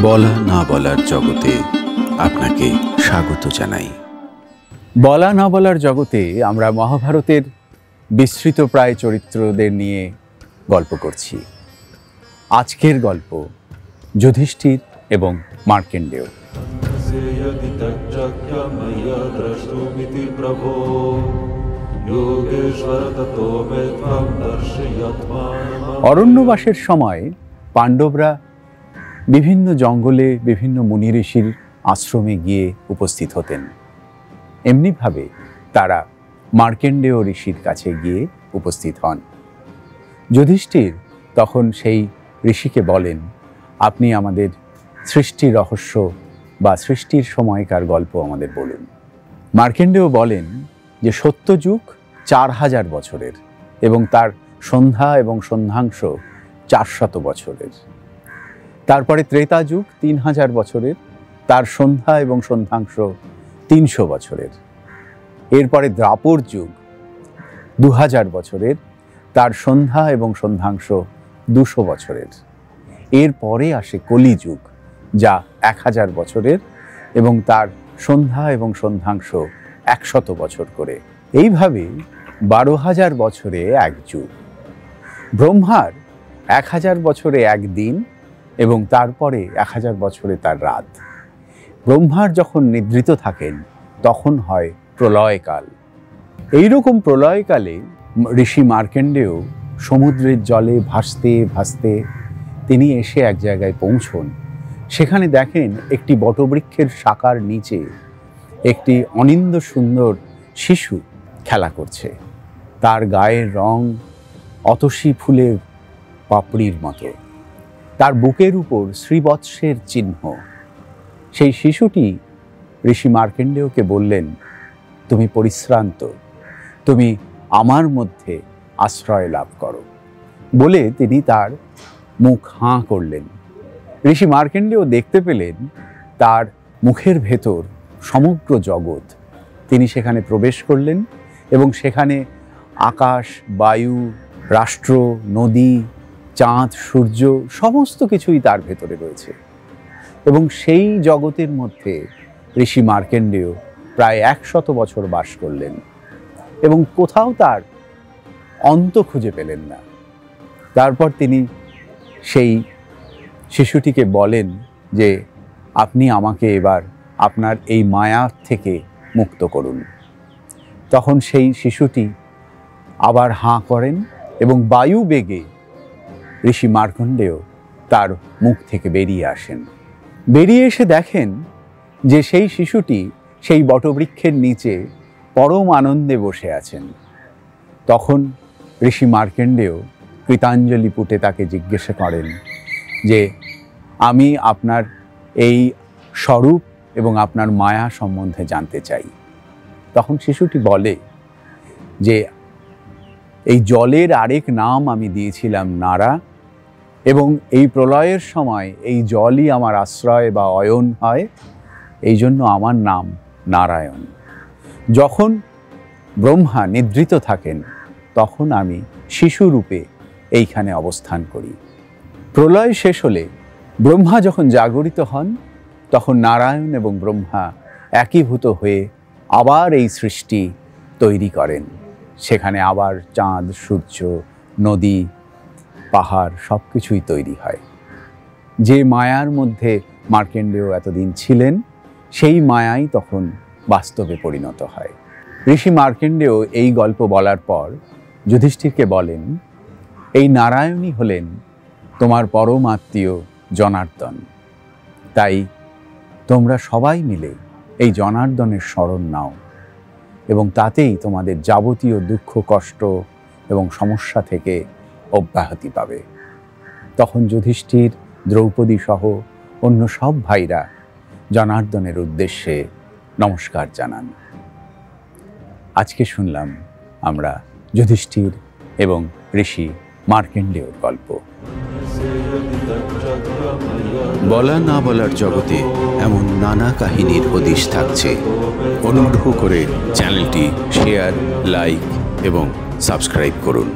বলা না বলার জগতে আপনাকে স্বাগত জানাই। বলা না বলার জগতে আমরা মহাভারতের বিস্তৃত প্রায় চরিত্রদের নিয়ে গল্প করছি। আজকের গল্প যুধিষ্ঠির এবং মার্কেন্ডেয়। অরণ্যবাসের সময় পাণ্ডবরা বিভিন্ন জঙ্গলে বিভিন্ন মুনি ঋষির আশ্রমে গিয়ে উপস্থিত হতেন। এমনিভাবে তারা মার্কেন্ডেয় ঋষির কাছে গিয়ে উপস্থিত হন। যুধিষ্ঠির তখন সেই ঋষিকে বলেন, আপনি আমাদের সৃষ্টির রহস্য বা সৃষ্টির সময়কার গল্প আমাদের বলুন। মার্কেন্ডেয় বলেন যে সত্যযুগ 4000 বছরের এবং তার সন্ধ্যা এবং সন্ধ্যাংশ 400 বছরের। তারপরে ত্রেতা যুগ 3000 বছরের, তার সন্ধ্যা এবং সন্ধ্যাংশ 300 বছরের। এরপরে দ্বাপর যুগ 2000 বছরের, তার সন্ধ্যা এবং সন্ধ্যাংশ 200 বছরের। এরপরে আসে কলিযুগ, যা 1000 বছরের এবং তার সন্ধ্যা এবং সন্ধ্যাংশ 100 বছর করে। এইভাবে 12,000 বছরে এক যুগ। ব্রহ্মার 1000 বছরে এক দিন এবং তারপরে 1000 বছরে তার রাত। ব্রহ্মার যখন নিদ্রিত থাকেন তখন হয় প্রলয়কাল। এইরকম প্রলয়কালে ঋষি মার্কেন্ডেয় সমুদ্রের জলে ভাসতে ভাসতে তিনি এসে এক জায়গায় পৌঁছন। সেখানে দেখেন একটি বটবৃক্ষের শাখার নিচে একটি অনিন্দ্য সুন্দর শিশু খেলা করছে। তার গায়ের রং অতসী ফুলের পাপড়ির মতো, তার বুকের উপর শ্রীবৎসের চিহ্ন। সেই শিশুটি ঋষি মার্কেন্ডেয়কে বললেন, তুমি পরিশ্রান্ত, তুমি আমার মধ্যে আশ্রয় লাভ করো। বলে তিনি তার মুখ হাঁ করলেন। ঋষি মার্কেন্ডেয় দেখতে পেলেন তার মুখের ভেতর সমগ্র জগৎ। তিনি সেখানে প্রবেশ করলেন এবং সেখানে আকাশ, বায়ু, রাষ্ট্র, নদী, চাঁদ, সূর্য সমস্ত কিছুই তার ভেতরে রয়েছে। এবং সেই জগতের মধ্যে ঋষি মার্কেন্ডেয় প্রায় 100 বছর বাস করলেন এবং কোথাও তার অন্ত খুঁজে পেলেন না। তারপর তিনি সেই শিশুটিকে বলেন যে আপনি আমাকে এবার আপনার এই মায়া থেকে মুক্ত করুন। তখন সেই শিশুটি আবার হাঁ করেন এবং বায়ু বেগে ঋষি মার্কেন্ডেয় তার মুখ থেকে বেরিয়ে আসেন। বেরিয়ে এসে দেখেন যে সেই শিশুটি সেই বটবৃক্ষের নিচে পরম আনন্দে বসে আছেন। তখন ঋষি মার্কেন্ডেয় কৃতাঞ্জলি পুটে তাকে জিজ্ঞাসা করেন যে আমি আপনার এই স্বরূপ এবং আপনার মায়া সম্বন্ধে জানতে চাই। তখন শিশুটি বলে যে এই জলের আরেক নাম আমি দিয়েছিলাম নারা, এবং এই প্রলয়ের সময় এই জলই আমার আশ্রয় বা অয়ন হয়, এই জন্য আমার নাম নারায়ণ। যখন ব্রহ্মা নিদ্রিত থাকেন তখন আমি শিশুরূপে এইখানে অবস্থান করি। প্রলয় শেষ হলে ব্রহ্মা যখন জাগরিত হন তখন নারায়ণ এবং ব্রহ্মা একীভূত হয়ে আবার এই সৃষ্টি তৈরি করেন। সেখানে আবার চাঁদ, সূর্য, নদী, পাহাড় সব কিছুই তৈরি হয়। যে মায়ার মধ্যে মার্কেন্ডেয় এতদিন ছিলেন সেই মায়াই তখন বাস্তবে পরিণত হয়। ঋষি মার্কেন্ডেয় এই গল্প বলার পর যুধিষ্ঠিরকে বলেন, এই নারায়ণই হলেন তোমার পরম আত্মীয় জনার্দন। তাই তোমরা সবাই মিলে এই জনার্দনের শরণ নাও এবং তাতেই তোমাদের যাবতীয় দুঃখ, কষ্ট এবং সমস্যা থেকে অব্যাহতি পাবে। তখন যুধিষ্ঠির, দ্রৌপদী সহ অন্য সব ভাইরা জনার্দনের উদ্দেশ্যে নমস্কার জানান। আজকে শুনলাম আমরা যুধিষ্ঠির এবং ঋষি মার্কেন্ডেয়র গল্প। বলা না বলার জগতে এমন নানা কাহিনীর হদিশ থাকছে। অনুগ্রহ করে চ্যানেলটি শেয়ার, লাইক এবং সাবস্ক্রাইব করুন।